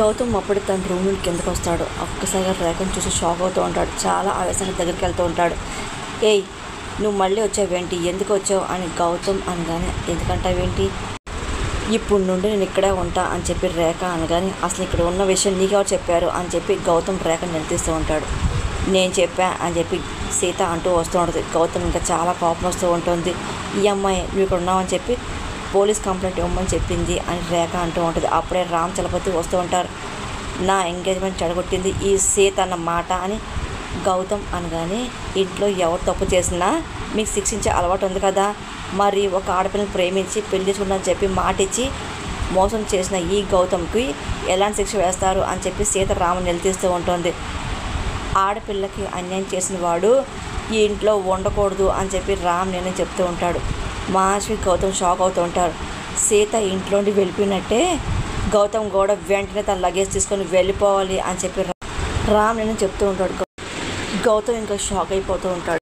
గౌతమ్ అప్పుడు తన రూమ్ నుండి కిందకు వస్తాడు. ఒక్కసారిగా రేఖను చూసి షాక్ అవుతూ ఉంటాడు. చాలా ఆవేశంగా దగ్గరికి వెళ్తూ ఉంటాడు. ఏయ్, నువ్వు మళ్ళీ వచ్చావేంటి, ఎందుకు వచ్చావు అని గౌతమ్ అనగానే, ఎందుకంటావేంటి, ఇప్పుడు నుండి నేను ఇక్కడే ఉంటా అని చెప్పి రేఖ అనగానే, అసలు ఇక్కడ ఉన్న విషయం నీకెవరు చెప్పారు అని చెప్పి గౌతమ్ రేఖను నిలదీస్తూ ఉంటాడు. నేను చెప్పా అని చెప్పి సీత అంటూ వస్తూ ఉంటుంది. గౌతమ్ ఇంకా చాలా కోపం వస్తూ ఉంటుంది. ఈ అమ్మాయి నువ్వు ఇక్కడ ఉన్నావని చెప్పి పోలీస్ కంప్లైంట్ ఇవ్వమని చెప్పింది అని రేఖ అంటూ ఉంటుంది. అప్పుడే రామ్ చలపతి వస్తూ ఉంటారు. నా ఎంగేజ్మెంట్ చెడగొట్టింది ఈ సీత అన్న మాట అని గౌతమ్ అనగానే, ఇంట్లో ఎవరు తప్పు చేసినా మీకు శిక్షించే అలవాటు ఉంది కదా, మరి ఒక ఆడపిల్లని ప్రేమించి పెళ్లి చేసుకుంటానని చెప్పి మాట ఇచ్చి మోసం చేసిన ఈ గౌతమ్కి ఎలాంటి శిక్ష వేస్తారు అని చెప్పి సీత రాముని నిలదీస్తూ ఉంటుంది. ఆడపిల్లకి అన్యాయం చేసిన వాడు ఈ ఇంట్లో ఉండకూడదు అని చెప్పి రామ్ నేను చెప్తూ ఉంటాడు. మహాశ్వి గౌతమ్ షాక్ అవుతూ ఉంటారు. సీత ఇంట్లోండి వెళ్ళిపోయినట్టే గౌతమ్ కూడా వెంటనే తన లగేజ్ తీసుకొని వెళ్ళిపోవాలి అని చెప్పి రామ్ నేను చెప్తూ ఉంటాడు. గౌతమ్ ఇంకా షాక్ అయిపోతూ ఉంటాడు.